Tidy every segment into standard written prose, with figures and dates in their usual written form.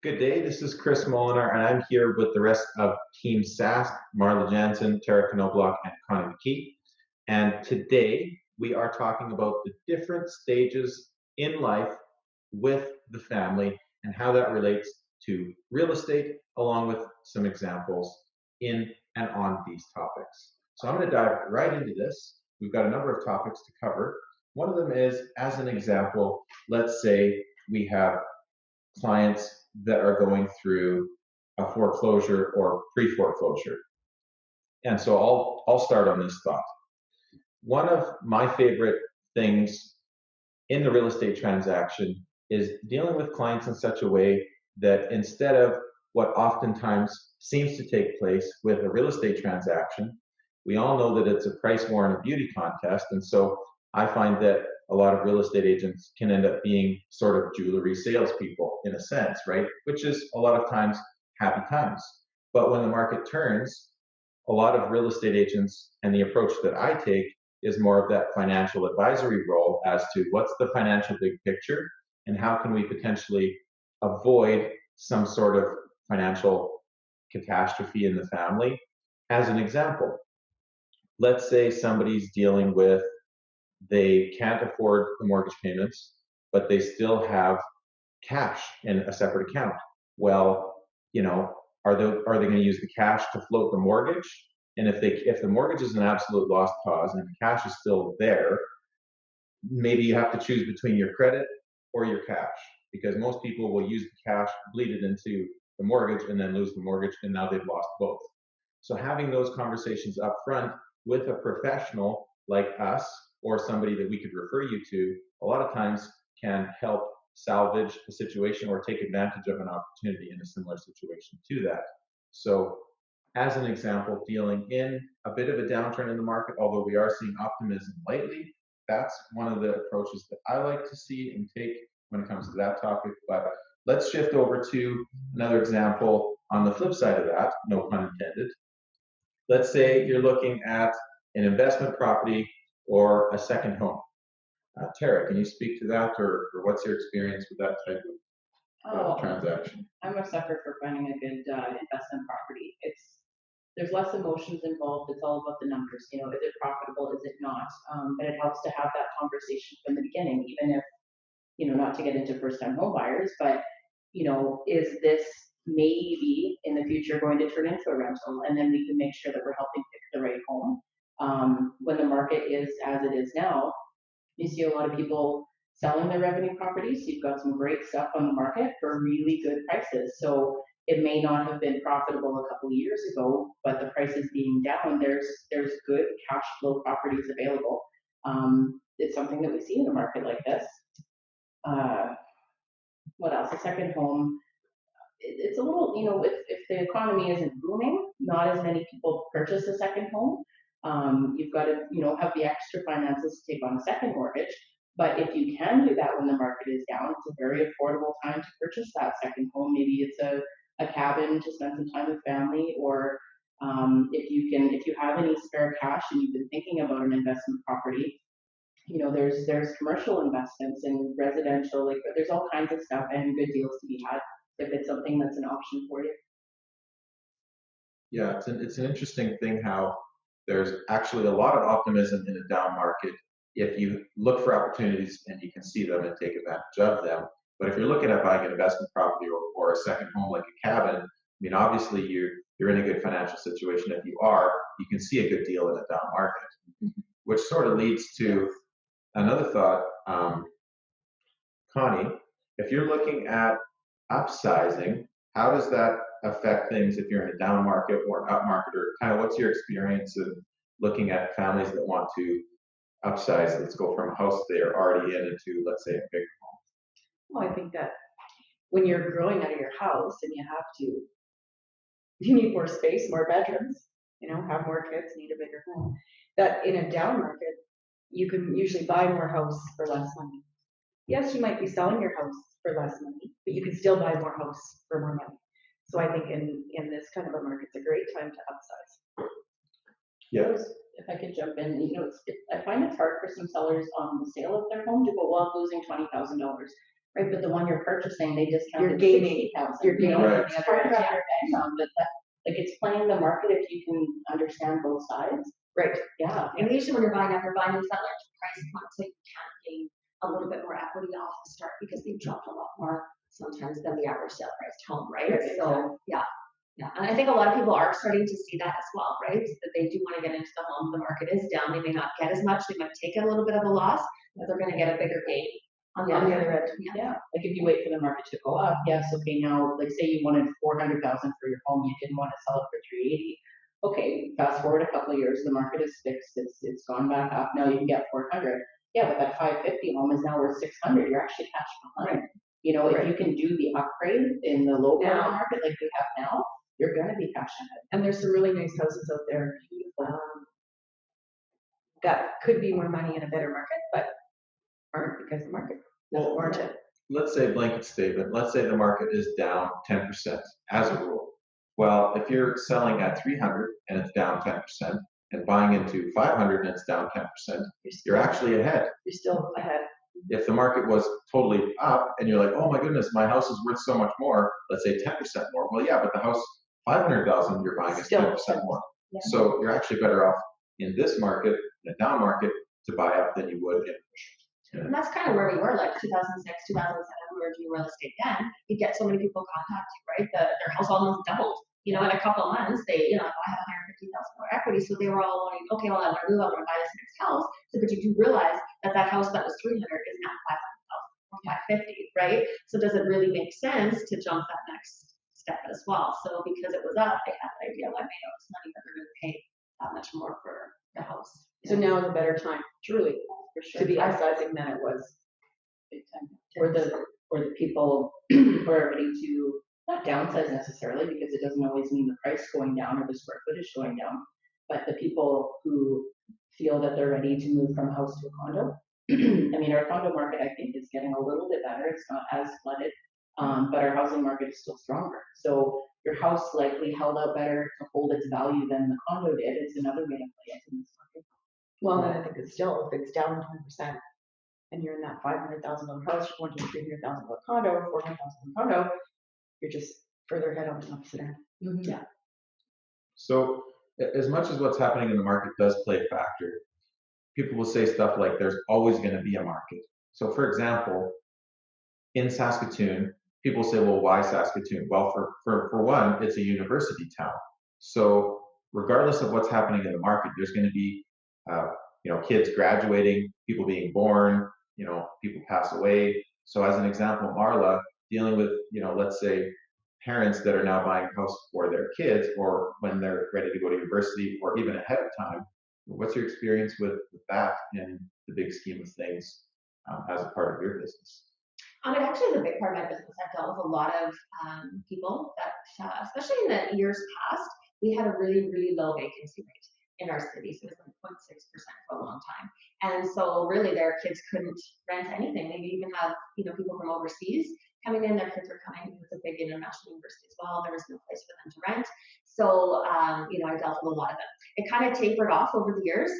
Good day. This is Chris Molinar, and I'm here with the rest of Team Sask, Marla Jansen, Tara Knobloch, and Connie McKee. And today we are talking about the different stages in life with the family and how that relates to real estate, along with some examples in and on these topics. So I'm going to dive right into this. We've got a number of topics to cover. One of them is, as an example, let's say we have clients that are going through a foreclosure or pre-foreclosure. And so I'll start on this thought. One of my favorite things in the real estate transaction is dealing with clients in such a way that instead of what oftentimes seems to take place with a real estate transaction, we all know that it's a price war and a beauty contest. And so I find that a lot of real estate agents can end up being sort of jewelry salespeople in a sense, right? Which is a lot of times happy times. But when the market turns, a lot of real estate agents and the approach that I take is more of that financial advisory role as to what's the financial big picture and how can we potentially avoid some sort of financial catastrophe in the family. As an example, let's say somebody's dealing with, they can't afford the mortgage payments, but they still have cash in a separate account. Well, are they going to use the cash to float the mortgage? And if the mortgage is an absolute lost cause and the cash is still there, maybe you have to choose between your credit or your cash, because most people will use the cash, bleed it into the mortgage, and then lose the mortgage, and now they've lost both. So having those conversations up front with a professional like us or somebody that we could refer you to, a lot of times can help salvage a situation or take advantage of an opportunity in a similar situation to that. So as an example, dealing in a bit of a downturn in the market, although we are seeing optimism lately, that's one of the approaches that I like to see and take when it comes to that topic. But let's shift over to another example on the flip side of that, no pun intended. Let's say you're looking at an investment property or a second home. Tara, can you speak to that, or what's your experience with that type of transaction? I'm a sucker for finding a good investment property. There's less emotions involved. It's all about the numbers. Is it profitable? Is it not? But it helps to have that conversation from the beginning, even if not to get into first-time home buyers, but is this maybe in the future going to turn into a rental? And then we can make sure that we're helping pick the right home. When the market is as it is now, you see a lot of people selling their revenue properties. You've got some great stuff on the market for really good prices. So it may not have been profitable a couple of years ago, but the prices being down, there's good cash flow properties available. It's something that we see in a market like this. What else? A second home. It's a little, if the economy isn't booming, not as many people purchase a second home. You've got to, have the extra finances to take on a second mortgage. But if you can do that when the market is down, it's a very affordable time to purchase that second home. Maybe it's a cabin to spend some time with family, or if you have any spare cash and you've been thinking about an investment property, there's commercial investments and residential, like there's all kinds of stuff and good deals to be had if it's something that's an option for you. Yeah, it's an interesting thing how there's actually a lot of optimism in a down market if you look for opportunities and you can see them and take advantage of them. But if you're looking at buying an investment property or a second home like a cabin, I mean, obviously you're in a good financial situation. If you are, you can see a good deal in a down market, which sort of leads to another thought, Connie. If you're looking at upsizing, how does that affect things if you're in a down market or an up market, or kind of what's your experience of looking at families that want to upsize? Let's go from a house they are already in into, let's say, a big home. Well, I think that when you're growing out of your house and you need more space, more bedrooms, have more kids, need a bigger home. That in a down market, you can usually buy more house for less money. Yes, you might be selling your house for less money, but you can still buy more house for more money. So I think in this kind of a market, it's a great time to upsize. Yes. If I could jump in, I find it's hard for some sellers on the sale of their home to go, well, I'm losing $20,000. Right, but the one you're purchasing, they discounted You're gaining- 60,000. you're You know, gaining. Right. it's hard to wrap your head around, but that, like, it's playing the market if you can understand both sides. Right. Yeah. And usually when you're buying up, you're buying and selling to price point, so you can gain a little bit more equity off the start because they've dropped a lot more sometimes than the average sale price home, right? Right, So, yeah. Yeah, and I think a lot of people are starting to see that as well, right? That they do want to get into the home. The market is down. They may not get as much. They might take a little bit of a loss, but they're going to get a bigger gain on the other end. Yeah, like if you wait for the market to go up, yes, okay, now, like say you wanted 400,000 for your home, you didn't want to sell it for 380. Okay, fast forward a couple of years, the market is fixed, it's gone back up, now you can get 400. Yeah, but that 550 home is now worth 600, you're actually cash behind. You know, if you can do the upgrade in the low Now. market like we have now, you're gonna be cash ahead. And there's some really nice houses out there, that could be more money in a better market, but aren't because the market doesn't warrant it. Let's say blanket statement, let's say the market is down 10% as a rule. Well, if you're selling at 300 and it's down 10% and buying into 500 and it's down 10%, you're actually ahead. You're still ahead. If the market was totally up and you're like, oh my goodness, my house is worth so much more, let's say 10% more. Well, yeah, but the house, 500,000 you're buying is Still 10% more. Yeah. So you're actually better off in this market, in a down market, to buy up than you would in. And that's kind of where we were, like 2006, 2007, we were doing real estate then. You get so many people contact you, right? Their house almost doubled. You know, in a couple of months, they, you know, I have $150,000 equity, so they were all wanting, okay, well, I want to move, I want to buy this next house. So, but you do realize that that house that was 300 is now 500,000 or 550, right? So, does it really make sense to jump that next step as well? So, because it was up, they had the idea, well, I made all this money, but they're going to pay that much more for the house. So now is a better time, truly, For sure. to be upsizing than it was. Big time. For the people who are ready to not downsize necessarily, because it doesn't always mean the price going down or the square footage going down, but the people who feel that they're ready to move from a house to a condo. I mean, our condo market, I think, is getting a little bit better. It's not as flooded, but our housing market is still stronger. So your house likely held out better to hold its value than the condo did. It's another way to play it in this market. Well, then I think it's still, if it's down 10% and you're in that $500,000 house, you're going to a $300,000 condo, or $400,000 condo, you're just further ahead on the opposite end. Yeah. So as much as what's happening in the market does play a factor, people will say stuff like there's always going to be a market. So for example, in Saskatoon, people say, well, why Saskatoon? Well, for one, it's a university town. So regardless of what's happening in the market, there's going to be kids graduating, people being born, people pass away. So as an example, Marla, dealing with, let's say parents that are now buying a house for their kids, or when they're ready to go to university, or even ahead of time. What's your experience with that in the big scheme of things as a part of your business? It actually is a big part of my business. I've dealt with a lot of people that, especially in the years past, we had a really, really low vacancy rate in our city. So it was like 0.6% for a long time. And so really their kids couldn't rent anything. Maybe even have, people from overseas coming in, their kids were coming. It's a big international university as well. There was no place for them to rent. So, I dealt with a lot of them. It kind of tapered off over the years.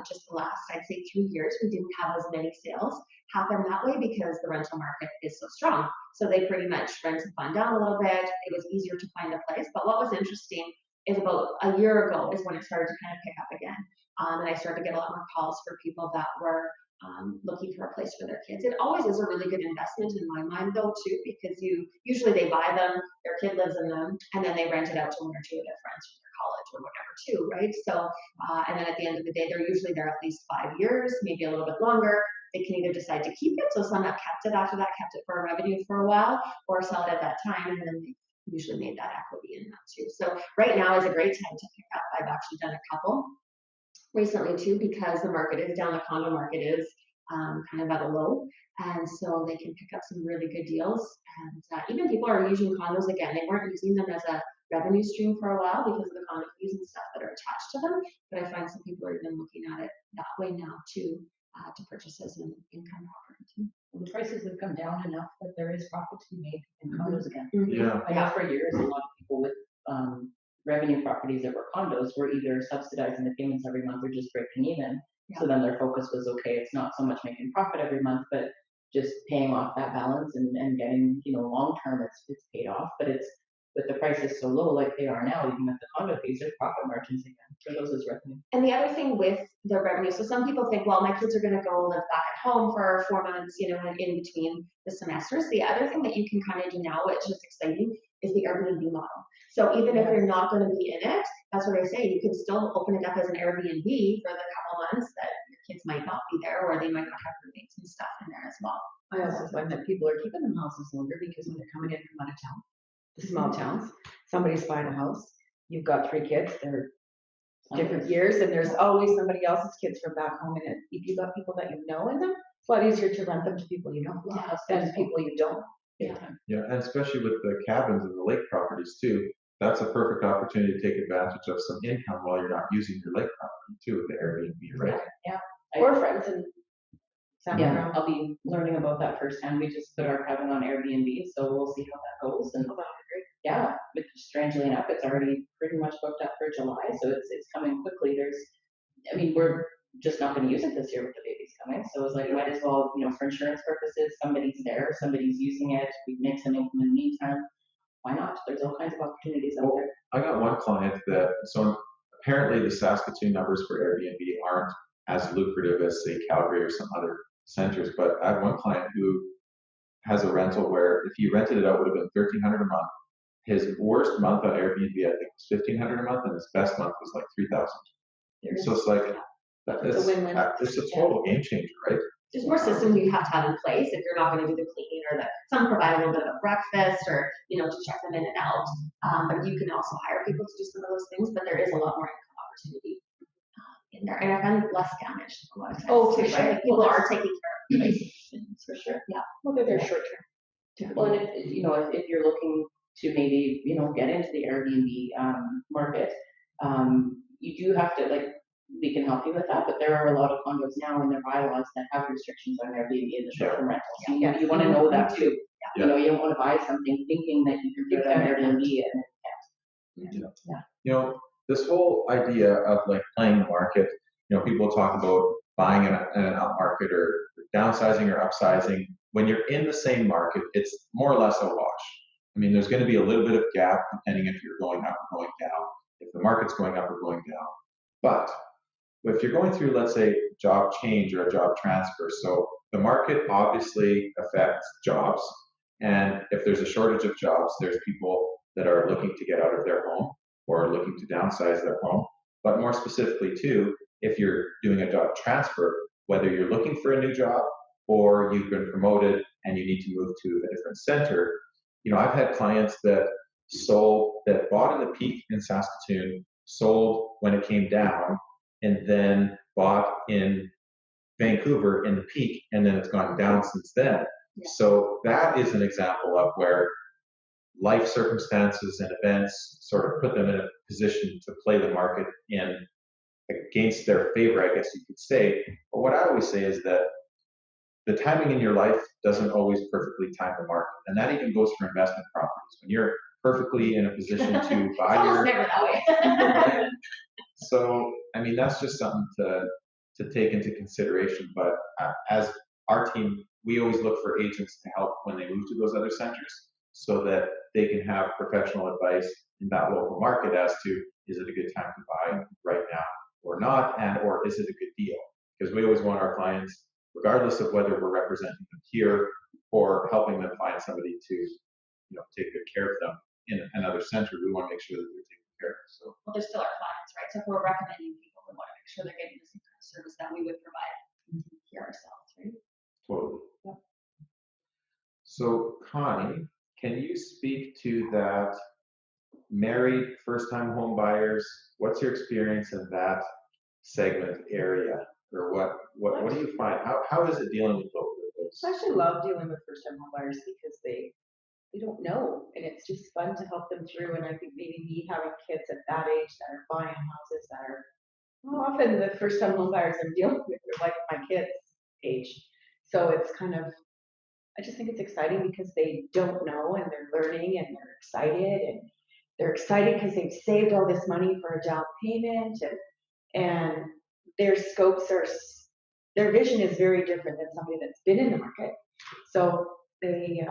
Just the last, I'd say 2 years, we didn't have as many sales happen that way because the rental market is so strong. So they pretty much rented the fund down a little bit. It was easier to find a place. But what was interesting is about a year ago is when it started to kind of pick up again. And I started to get a lot more calls for people that were looking for a place for their kids. It always is a really good investment in my mind though too, because usually they buy them, their kid lives in them, and then they rent it out to one or two of their friends from their college or whatever too, right? So, and then at the end of the day, they're usually there at least 5 years, maybe a little bit longer. They can either decide to keep it, so some have kept it after that, kept it for a revenue for a while, or sell it at that time, and then they usually made that equity in that too. So right now is a great time to pick up. I've actually done a couple recently too, because the market is down, the condo market is kind of at a low, and so they can pick up some really good deals. And even people are using condos again. They weren't using them as a revenue stream for a while because of the condo fees and stuff that are attached to them, but I find some people are even looking at it that way now too, to purchase as an income property too. Well, the prices have come down enough that there is profit to be made in condos again. Yeah. I know for years, a lot of people with revenue properties that were condos were either subsidizing the payments every month or just breaking even. Yeah. So then their focus was, okay, it's not so much making profit every month, but just paying off that balance and getting, long term it's paid off. But it's with the prices so low like they are now, even at the condo fees, there's profit margins again for those as revenue. And the other thing with the revenue, so some people think, well, my kids are going to go live back at home for 4 months, in between the semesters. The other thing that you can kind of do now, which is exciting, is the Airbnb model. So even if you're not going to be in it, that's what I say, you can still open it up as an Airbnb for the couple months that your kids might not be there, or they might not have roommates and stuff in there as well. I also find that people are keeping them houses longer because when they're coming in from out of town, the small towns, somebody's buying a house, you've got 3 kids, they're different years, and there's always somebody else's kids from back home. And if you've got people that you know in them, it's a lot easier to rent them to people you know than people you don't. Yeah, and especially with the cabins and the lake properties too, that's a perfect opportunity to take advantage of some income while you're not using your lake property too with the Airbnb, right? Yeah. Or friends and family Yeah, around. I'll be learning about that firsthand. We just put our cabin on Airbnb, so we'll see how that goes. And yeah, but strangely enough, it's already pretty much booked up for July, so it's coming quickly. We're just not going to use it this year with the babies coming, so it's like might as well, for insurance purposes, somebody's there, somebody's using it, we make some income in the meantime. Why not? There's all kinds of opportunities out there. I got one client so apparently the Saskatoon numbers for Airbnb aren't as lucrative as say Calgary or some other centers, but I have one client who has a rental where if he rented it out would have been $1,300 a month. His worst month on Airbnb I think was $1,500 a month, and his best month was like $3,000. So it's like It's a win-win. It's a total game changer, right? There's more systems you have to have in place if you're not going to do the cleaning or some provide a little bit of a breakfast or, to check them in and out. But you can also hire people to do some of those things, but there is a lot more income opportunity in there. And I find less damage a lot of times. Oh, for right? sure. People are taking care of places for sure. Yeah. Whether they're short term. Well, and if you're looking to maybe, get into the Airbnb market, you do have to, we can help you with that, but there are a lot of condos now in their bylaws that have restrictions on Airbnb in the short-term rentals. So you want to know that too. You don't want to buy something thinking that you can put it on Airbnb and it can't. This whole idea of playing the market, people talk about buying in an up market or downsizing or upsizing. When you're in the same market, it's more or less a wash. There's going to be a little bit of gap depending if you're going up or going down, if the market's going up or going down. But if you're going through, let's say, job change or a job transfer, so the market obviously affects jobs. And if there's a shortage of jobs, there's people that are looking to get out of their home or looking to downsize their home. But more specifically too, if you're doing a job transfer, whether you're looking for a new job or you've been promoted and you need to move to a different center, I've had clients that bought in the peak in Saskatoon, sold when it came down, and then bought in Vancouver in the peak, and then it's gone down since then. Yeah. So that is an example of where life circumstances and events sort of put them in a position to play the market against their favor, I guess you could say. But what I always say is that the timing in your life doesn't always perfectly time the market. And that even goes for investment properties. When you're perfectly in a position to buy almost never that way. So, that's just something to take into consideration. But as our team, we always look for agents to help when they move to those other centers so that they can have professional advice in that local market as to, is it a good time to buy right now or not? Or is it a good deal? Because we always want our clients, regardless of whether we're representing them here or helping them find somebody to, take good care of them in another center, we want to make sure that they're taken care of. So, well, they're still our clients, right? So if we're recommending people, we want to make sure they're getting the same kind of service that we would provide here ourselves, right? Totally. Yep. So, Connie, can you speak to that married first-time home buyers? What's your experience in that segment area? Or what do you find? How is it dealing with both of those? I actually love dealing with first-time home buyers because they don't know, and it's just fun to help them through. And I think maybe me having kids at that age that are buying houses that are often the first-time home buyers I'm dealing with are like my kids' age. So it's I just think it's exciting because they don't know and they're learning and they're excited because they've saved all this money for a down payment and their scopes are their vision is very different than somebody that's been in the market. So they,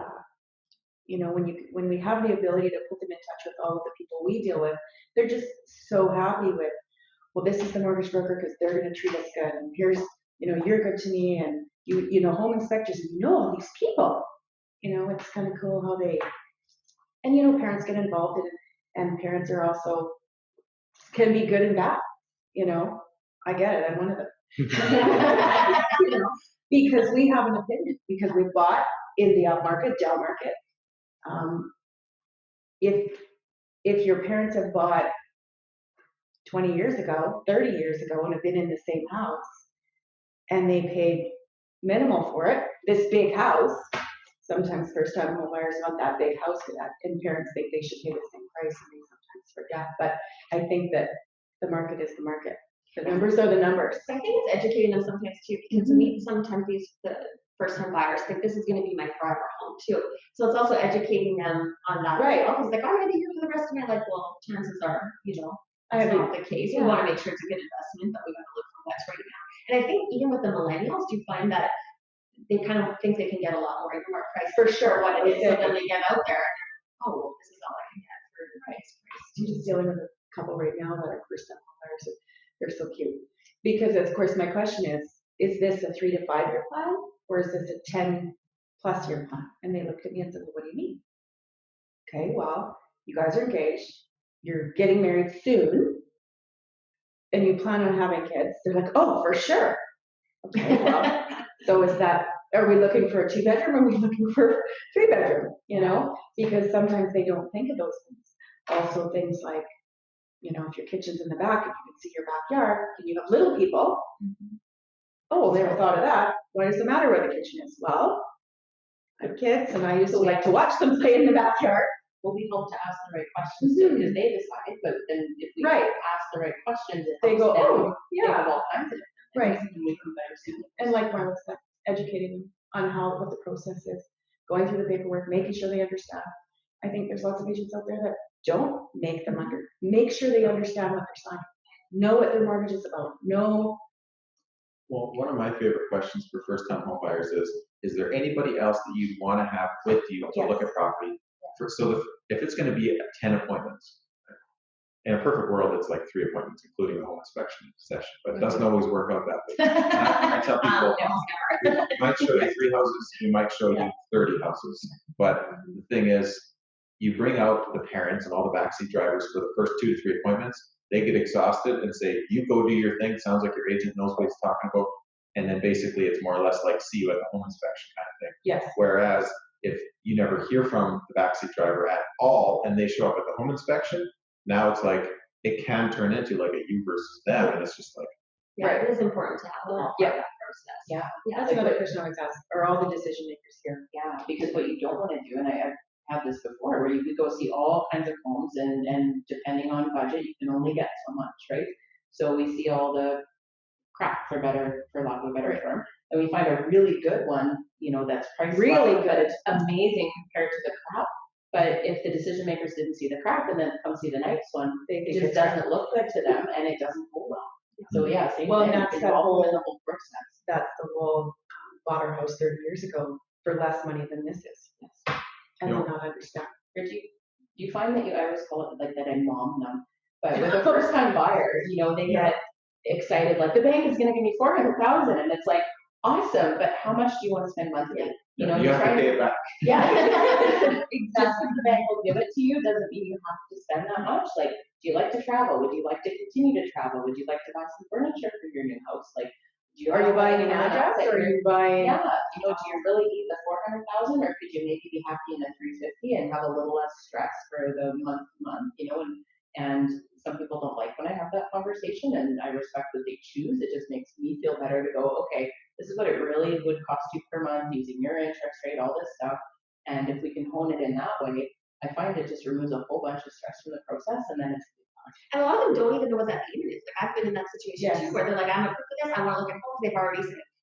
when we have the ability to put them in touch with all of the people we deal with, they're just so happy with, well, this is the mortgage broker because they're going to treat us good. And here's, you're good to me. And home inspectors, all these people, it's kind of cool how they, and parents get involved in it. And parents are also, can be good and bad. I get it. I'm one of them. Because we have an opinion, because we bought in the up market, down market. If your parents have bought 20 years ago, 30 years ago, and have been in the same house, and they paid minimal for it, this big house, sometimes first-time home buyers want that big house for that, and parents think they should pay the same price, and they sometimes forget. But I think that the market is the market. The numbers are the numbers. I think it's educating them sometimes too, because sometimes the first-time buyers think this is going to be my forever home too. So it's also educating them on that. Right. Because I'm going to be here for the rest of my life. Well, chances are, that's not the case. Yeah. We want to make sure it's a good investment, but we got to look for what's right now. And I think even with the millennials, do you find that they kind of think they can get a lot more price For sure. what it is, so then they get out there. Oh, well, this is all I can get for the price. I'm just dealing with a couple right now that are first-time home buyers. They're so cute. Because of course my question is this a 3 to 5 year plan, or is this a 10+ year plan? And they looked at me and said, well, what do you mean? Okay, well, you guys are engaged, you're getting married soon, and you plan on having kids. They're like, oh, for sure. Okay, well, so are we looking for a 2-bedroom, or are we looking for 3-bedroom? Because sometimes they don't think of those things. Also things like, if your kitchen's in the back, if you can see your backyard, and you have little people, oh, never thought of that. What does it matter where the kitchen is? Well, I have kids, and I used to like to watch them play in the backyard. Well, we hope to ask the right questions too, because they decide, but then if we ask the right questions, they go, oh, think yeah. of all kinds of different Right. things, and we can better suit them. And like Marla said, educating them on what the process is, going through the paperwork, making sure they understand. I think there's lots of agents out there that don't make sure they understand what they're signing, know what their mortgage is about, know. Well, one of my favorite questions for first-time home buyers is there anybody else that you'd want to have with you to look at property? So if it's going to be 10 appointments, in a perfect world, it's like 3 appointments, including the home inspection session, but it doesn't always work out that way. I tell people, we might show you 3 houses, we might show you 30 houses, but the thing is, you bring out the parents and all the backseat drivers for the first 2 to 3 appointments, they get exhausted and say, you go do your thing, sounds like your agent knows what he's talking about, and then basically it's more or less like, see you at the home inspection kind of thing. Yes. Whereas if you never hear from the backseat driver at all, and they show up at the home inspection, now it's like, it can turn into like a you versus them, and it's just like. It is important to have them all part of that process. Yeah. That's another question I always ask, are all the decision makers here? Yeah, because what you don't want to do, and I've had this before, where you could go see all kinds of homes, and depending on budget, you can only get so much, right? So we see all the crap, for lack of a better term, and we find a really good one, that's priced really well, good. but it's amazing compared to the crap. But if the decision makers didn't see the crap and then come see the nice one, it just doesn't look good to them, and it doesn't go well. So yeah, same thing. That's the whole process. That's the whole, bought our house 30 years ago for less money than this is. Yes. And do not understand. Or do you find that I always call it like that I mom them, but with a first time buyer, they get excited, like the bank is going to give me $400,000, and it's like, awesome, but how much do you want to spend monthly? You have to pay it back. Yeah, exactly. Just because the bank will give it to you doesn't mean you have to spend that much. Like, do you like to travel? Would you like to continue to travel? Would you like to buy some furniture for your new house? Like, are you buying an address, or are you buying? Yeah, do you really need the $400,000, or could you maybe be happy in a $350,000 and have a little less stress for the month to month? And some people don't like when I have that conversation, and I respect that they choose. It just makes me feel better to go, okay, this is what it really would cost you per month using your interest rate, all this stuff. And if we can hone it in that way, I find it just removes a whole bunch of stress from the process, and then it's fun. And a lot of them don't even know what that payment is. Like, I've been in that situation too, where they're like, I'm approved for this, I want to look at homes. They've already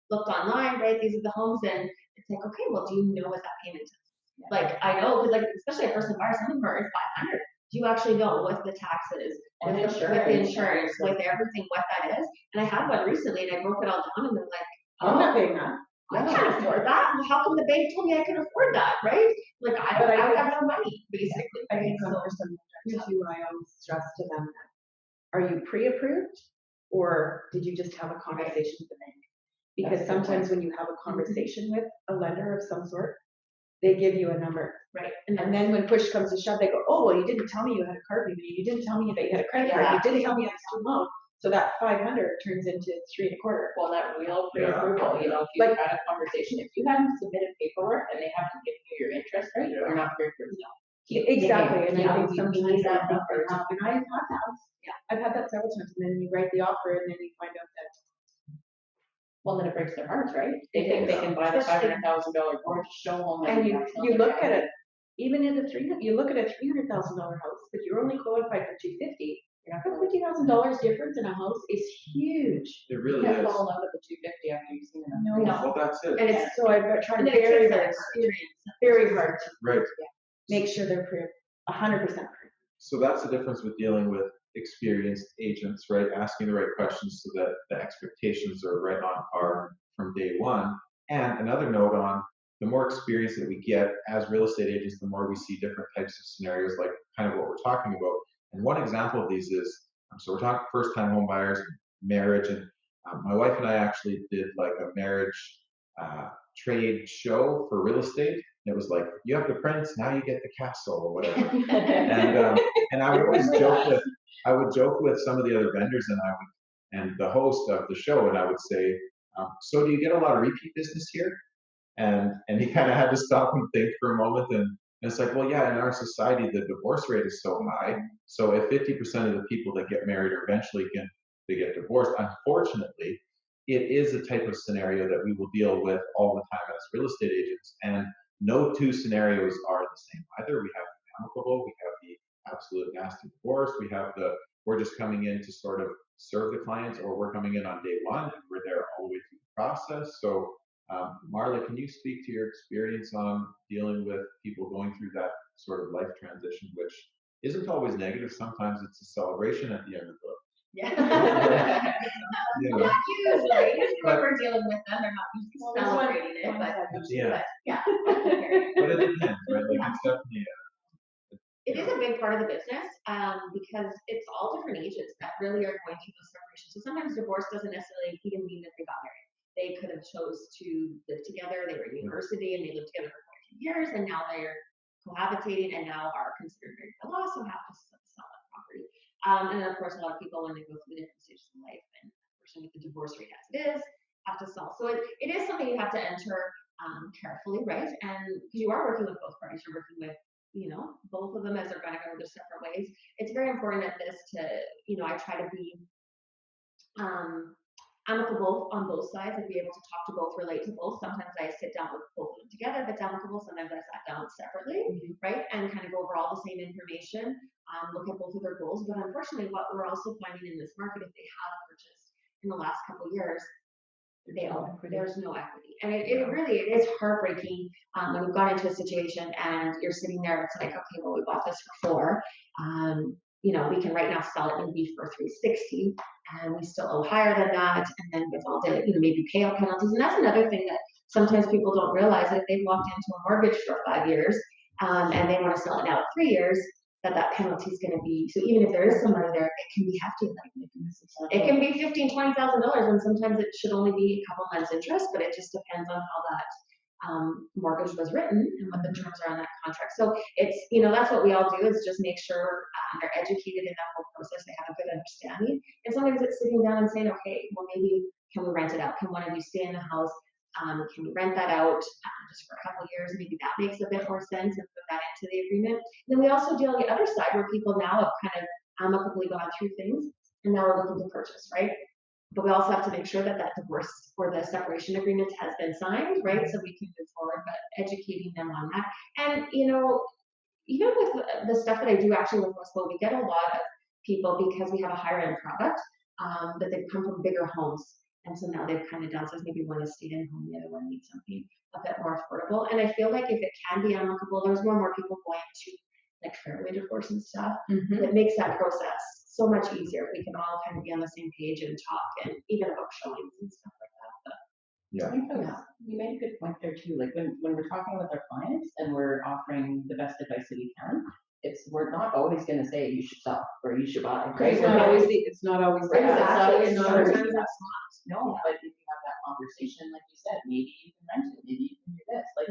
looked online, right? These are the homes, and it's like, okay, well, do you know what that payment is? Yeah. Like, I know, because especially a person buyer, some of them are $500. Do you actually know what the taxes, with insurance, with everything, what that is? And I had one recently, and I broke it all down, and they're like, I'm not paying that. I can't afford that. Well, how come the bank told me I can afford that, right? Like, I have no money, basically. I think So, for some too, I always stress to them that, are you pre-approved or did you just have a conversation with the bank? Because That's a good sometimes when you have a conversation with a lender of some sort, they give you a number. right. And then when push comes to shove, they go, oh, well, you didn't tell me you had a car payment. You didn't tell me that you had a credit card. You didn't tell me you had a student loan. So that 500 turns into 3.25. Well, that real pre-approval, you know, if you Like- had a conversation, if you hadn't submitted paperwork and they haven't given you your interest rate, you're not pre-approved. Exactly, and Yeah, I think you sometimes need that that number, number. and I've had that. Yeah. I've had that several times, and then you write the offer, and then you find out that. Well, then it breaks their hearts, right? They think they can buy the $500,000 gorgeous show home. And you look at it, even in the you look at a $300,000 house, but you're only qualified for $250. $50,000 difference in a house is huge. It You really can't is. fall in love with the 250 after you've seen it. No. Well, that's it. And it's, So I've tried and then it very, takes that very, experience. very hard to Right. make sure they're 100% approved. So that's the difference with dealing with experienced agents, right? Asking the right questions so that the expectations are right on par from day one. And another note on the more experience that we get as real estate agents, the more we see different types of scenarios, like kind of what we're talking about. And one example of these is, so we're talking first-time home buyers, marriage, and my wife and I actually did like a marriage trade show for real estate. It was like, you have the prince, now you get the castle or whatever. And I would always joke with some of the other vendors and the host of the show, and I would say, so do you get a lot of repeat business here? And he kind of had to stop and think for a moment, and it's like, well, yeah, in our society, the divorce rate is so high. So if 50% of the people that get married are eventually they get divorced, unfortunately, it is a type of scenario that we will deal with all the time as real estate agents. And no two scenarios are the same either. We have the amicable, we have the absolute nasty divorce, we're just coming in to sort of serve the clients, or we're coming in on day one and we're there all the way through the process. So Marla, can you speak to your experience on dealing with people going through that sort of life transition, which isn't always negative. Sometimes it's a celebration at the end of the book. Yeah. You know, Not usually, when we're dealing with them, they're not usually celebrating it, but yeah, yeah. but it depends, right? Like it's definitely It is a big part of the business, because it's all different ages that really are going through those separations. So sometimes divorce doesn't necessarily even mean that they got married. They could have chose to live together. They were in university and they lived together for 14 years, and now they're cohabitating and now are considered married by law, so have to sell that property. And then of course, a lot of people, when they go through the different stages of life, and unfortunately with the divorce rate as it is, have to sell. So it is something you have to enter carefully, right? And because you are working with both parties, you're working with, you know, both of them as they're going to go their separate ways. It's very important at this to, you know, I try to be amicable on both sides and be able to talk to both, relate to both. Sometimes I sit down with both of them together, if it's amicable. Sometimes I sat down separately, right? And kind of go over all the same information, look at both of their goals. But unfortunately, what we're also finding in this market, if they have purchased in the last couple of years, there's no equity. And it really is heartbreaking when you've gone into a situation and you're sitting there, it's like, okay, well, we bought this for 4. You know, we can right now sell it maybe for 360, and we still owe higher than that. And then with all the, you know, maybe payout penalties. And that's another thing that sometimes people don't realize, that if they've locked into a mortgage for 5 years, and they want to sell it now at 3 years, that penalty is going to be, so even if there is some money there, it can be hefty. Like it can be $15,000, $20,000, and sometimes it should only be a couple months interest, but it just depends on how that mortgage was written and what the terms are on that contract. So it's, you know, that's what we all do, is just make sure they're educated in that whole process, they have a good understanding. And sometimes it's sitting down and saying, okay, well, maybe can we rent it out? Can one of you stay in the house? Can we rent that out just for a couple of years? Maybe that makes a bit more sense, and put that into the agreement. And then we also deal on the other side, where people now have kind of amicably gone through things and now are looking to purchase, right? But we also have to make sure that that divorce or the separation agreement has been signed, right? So we can move forward, but educating them on that. And, you know, even with the stuff that I do actually with Westfield, we get a lot of people, because we have a higher end product, that they've come from bigger homes. And so now they've kind of downsized. Maybe one is stayed in home, the other one needs something a bit more affordable. And I feel like if it can be amicable, there's more and more people going to like fairway divorce and stuff. It makes that process so much easier if we can all kind of be on the same page and talk, and even about showings and stuff like that. But Yeah. I think you made a good point there too. Like when we're talking with our clients and we're offering the best advice that we can, we're not always going to say you should sell or you should buy. Right? It's not always the Exactly. It's not Sometimes always it's that's not. No, but if you have that conversation, like you said, maybe you can rent it, maybe you can do this. Like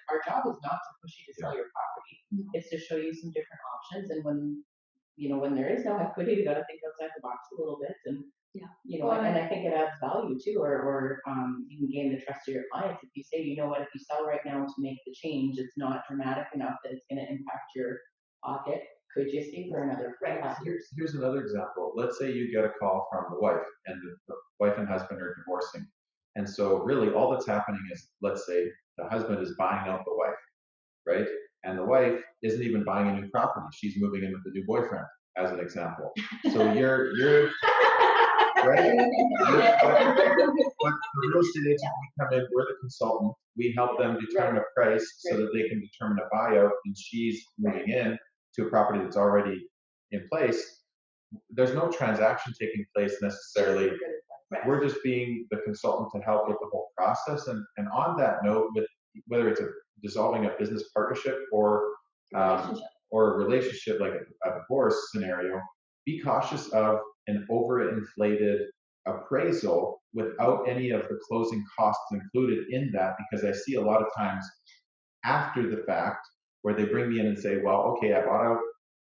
our job is not to push you to sell your property. It's to show you some different options. And when there is no equity, you got to think outside the box a little bit. And and I think it adds value too, or you can gain the trust of your clients if you say, you know what, if you sell right now to make the change, it's not dramatic enough that it's going to impact your pocket. Could you stay for another 5 years? Here's another example. Let's say you get a call from the wife, and the wife and husband are divorcing. And so really all that's happening is, let's say the husband is buying out the wife, right? And the wife isn't even buying a new property. She's moving in with the new boyfriend, as an example. So you're right? But the real estate agent, we come in, we're the consultant. We help them determine a price so that they can determine a buyout, and she's moving in to a property that's already in place. There's no transaction taking place necessarily. We're just being the consultant to help with the whole process. And on that note, with whether it's dissolving a business partnership or a relationship like a divorce scenario, be cautious of an overinflated appraisal without any of the closing costs included in that, because I see a lot of times after the fact where they bring me in and say, well, okay, I bought out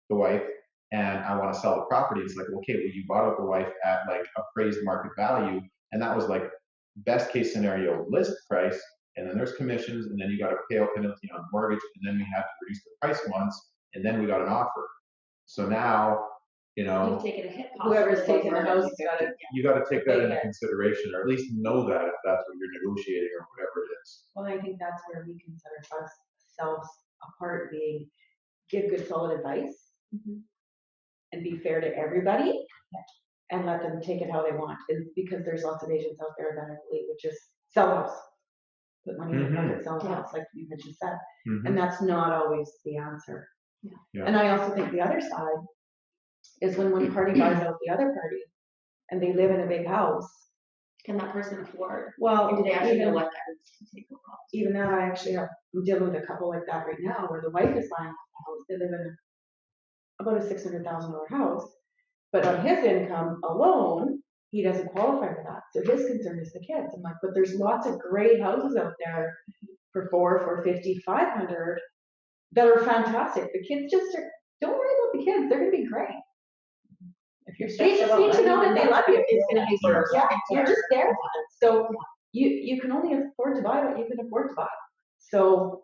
the wife and I want to sell the property. It's like, okay, well, you bought out the wife at like appraised market value, and that was like best case scenario list price, and then there's commissions, and then you got to pay a penalty on mortgage, and then we have to reduce the price once, and then we got an offer. So now, You've taken a hit. Whoever's taking the house you got to take that into consideration, or at least know that if that's what you're negotiating or whatever it is. Well, I think that's where we can set ourselves apart, being give good solid advice and be fair to everybody and let them take it how they want. And because there's lots of agents out there that I believe would just sell a house, put money in the pocket, sell a house, like you had just said. And that's not always the answer. And I also think the other side is when one party buys out the other party and they live in a big house. Can that person afford? Well, and do they actually know what that is to take a cost? Even that, I'm dealing with a couple like that right now, where the wife is buying a house. They live in about a $600,000 house, but on his income alone, he doesn't qualify for that. So his concern is the kids. I'm like, but there's lots of great houses out there for $450, $500 that are fantastic. The kids don't worry about the kids. They're gonna be great. If you're They just need to know that they love you. It's going to be you're just there for them. So you can only afford to buy what you can afford to buy. So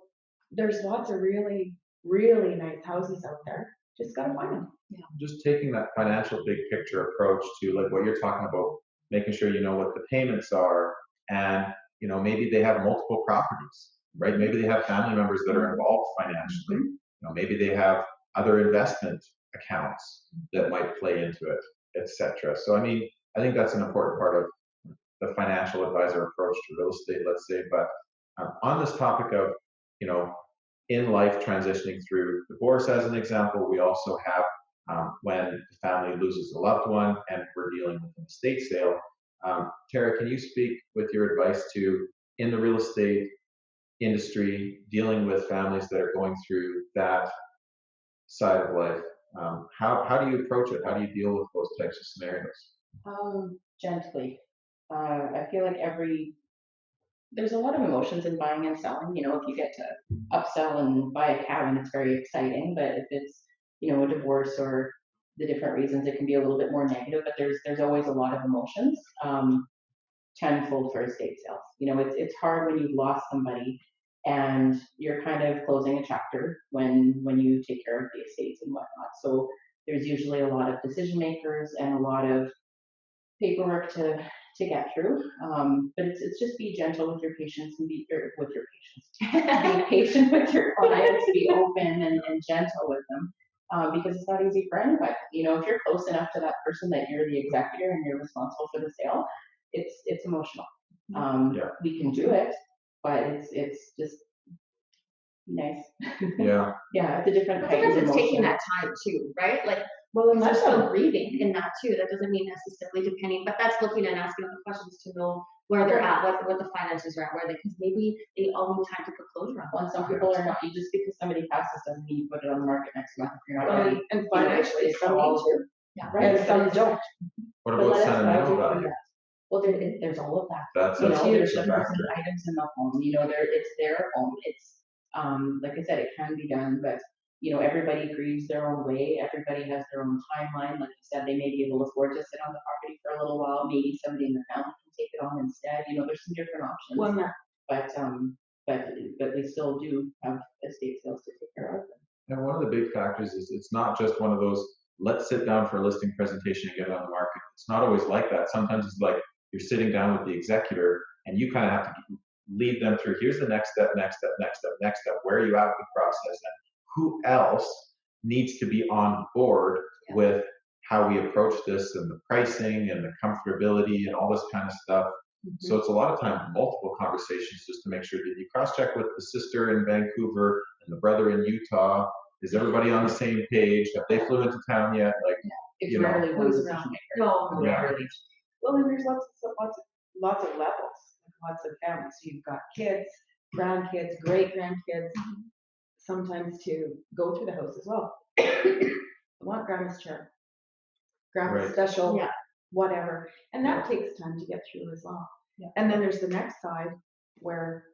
there's lots of really, really nice houses out there. Just got to find them. Just taking that financial big picture approach to like what you're talking about, making sure you know what the payments are, and maybe they have multiple properties, right? Maybe they have family members that are involved financially. Maybe they have other investment accounts that might play into it, etc. So I think that's an important part of the financial advisor approach to real estate, let's say. But on this topic of in life transitioning through divorce as an example, we also have when the family loses a loved one and we're dealing with an estate sale. Tara, can you speak with your advice to, in the real estate industry, dealing with families that are going through that side of life? How do you approach it? How do you deal with those types of scenarios? Gently. I feel like there's a lot of emotions in buying and selling. If you get to upsell and buy a cabin, it's very exciting. But if it's, a divorce or the different reasons, it can be a little bit more negative. But there's always a lot of emotions. Tenfold for estate sales. It's hard when you've lost somebody and you're kind of closing a chapter when you take care of the estates and whatnot. So there's usually a lot of decision makers and a lot of paperwork to get through. But it's just be gentle with your patients and be patient with your clients, be open and gentle with them. Because it's not easy for anybody. If you're close enough to that person that you're the executor and you're responsible for the sale, it's emotional. We can do it, but it's just nice. Yeah. Yeah, it's a different But kind of sometimes it's emotion. taking that time too, right? Like Well, and They're that's still grieving in that too. That doesn't mean necessarily depending, but that's looking and asking the questions to know where they're at, what the finances are at, where they, because maybe they all need time to put closure on. Well, some people are not, you just because somebody passes doesn't mean you put it on the market next month if you're not ready. and financially, It's some all- need to, Yeah. Right, and some don't. What But about let us sentimental guide you value? through that. Well, there's all of that. That's You a know, huge there's different factor. items in the home, you know, it's their home, it's, like I said, it can be done, but, you know, everybody grieves their own way, everybody has their own timeline, like you said, they may be able to afford to sit on the property for a little while, maybe somebody in the family can take it on instead, you know, there's some different options. Well, that, But we still do have estate sales to take care of. And one of the big factors is it's not just one of those, let's sit down for a listing presentation and get it on the market. It's not always like that. Sometimes it's like you're sitting down with the executor and you kind of have to lead them through, here's the next step, next step, next step, next step, where are you at with the process, and who else needs to be on board with how we approach this and the pricing and the comfortability and all this kind of stuff. So it's a lot of time, multiple conversations just to make sure that you cross-check with the sister in Vancouver and the brother in Utah. Is everybody on the same page? Have they flew into town yet? Like, It's you know, rarely one who's decision around? maker. No, Yeah. Rarely. well, and there's lots of levels, lots of families. So you've got kids, grandkids, great grandkids, sometimes to go through the house as well. I want grandma's chair, grandma's Right. special, Yeah. whatever, and that takes time to get through as well. Yeah. And then there's the next side where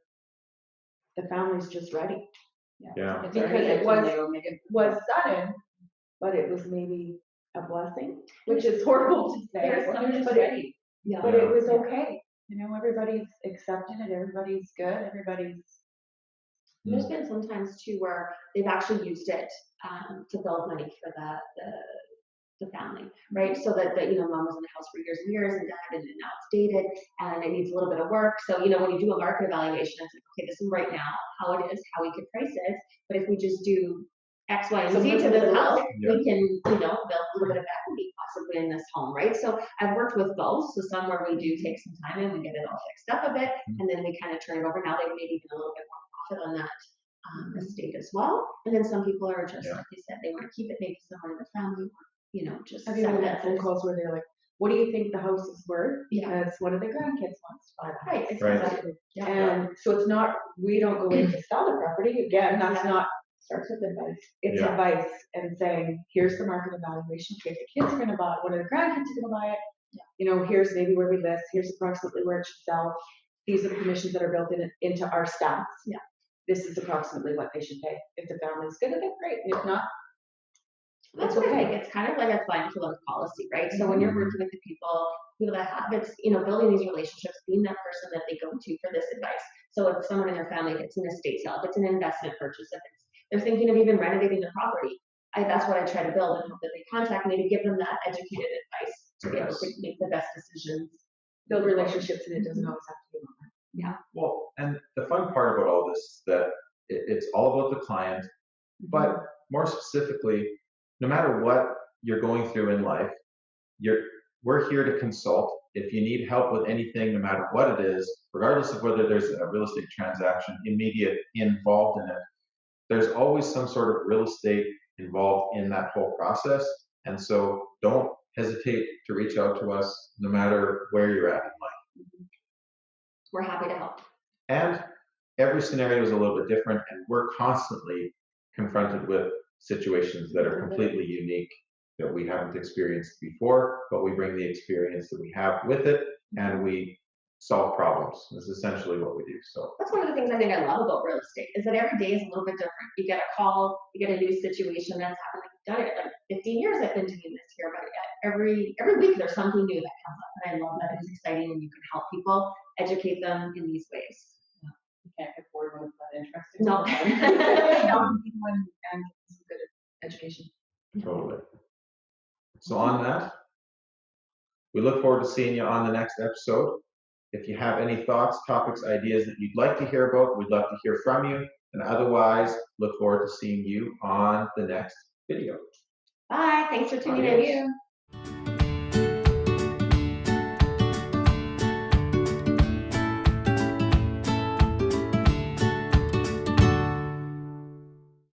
the family's just ready. Yeah. It's Because already it up was- to the omega. Was sudden, but it was maybe a blessing, which is horrible to say, There's some just but it, ready. Yeah. but it was okay. You know, everybody's accepted it, everybody's good, everybody's, There's been some times too where they've actually used it to build money for the family, right? So that you know, mom was in the house for years and years, and dad, and now it's dated, and it needs a little bit of work. So you know, when you do a market evaluation, it's like, okay, this is right now how it is, how we could price it. But if we just do X, Y, and So Z to look at this the house, Yeah. we can, you know, build a little bit of equity possibly in this home, right? So I've worked with both. So some where we do take some time and we get it all fixed up a bit, and then we kind of turn it over. Now they've maybe even a little bit more profit on that estate as well. And then some people are just, like you said, they want to keep it maybe someone in the family, or, you know, just have you sell ever it had phone as- calls where they're like, what do you think the house is worth? Yeah. Because one of the grandkids wants to buy the house. Right, Right. exactly. Yeah. And so it's not, we don't go in to sell the property, again, that's Yeah. not, Starts with advice. it's Yeah. advice and saying, here's the market evaluation, okay, if the kids are gonna buy it, one of the grandkids are gonna buy it. Yeah. You know, here's maybe where we list, here's approximately where it should sell, these are the commissions that are built into our stats. Yeah. This is approximately what they should pay. If the family's good at it, great, and if not, That's what I think. It's kind of like a client to loan policy, right? So when you're working with the people that have, it's, you know, building these relationships, being that person that they go to for this advice. So if someone in their family gets an estate sale, if it's an investment purchase, if they're thinking of even renovating the property, that's what I try to build, and hope that they contact me to give them that educated advice to be able to make the best decisions. build relationships, and it doesn't always have to be one. Well, and the fun part about all this is that it's all about the client, but more specifically, no matter what you're going through in life, we're here to consult. If you need help with anything, no matter what it is, regardless of whether there's a real estate transaction immediate involved in it, there's always some sort of real estate involved in that whole process. And so don't hesitate to reach out to us no matter where you're at in life. We're happy to help. And every scenario is a little bit different, and we're constantly confronted with situations that are completely unique that we haven't experienced before, but we bring the experience that we have with it and we solve problems. That's essentially what we do. So That's one of the things I think I love about real estate, is that every day is a little bit different. You get a call, you get a new situation that's happening. I've done it like 15 years I've been doing this here, but every week there's something new that comes up, and I love that. It's exciting, and you can help people, educate them in these ways. You can't get bored when it's that interesting. No. Young people and some good education. totally. So on that, we look forward to seeing you on the next episode. If you have any thoughts, topics, ideas that you'd like to hear about, we'd love to hear from you. And otherwise, look forward to seeing you on the next video. Bye. Thanks for tuning Adios. in.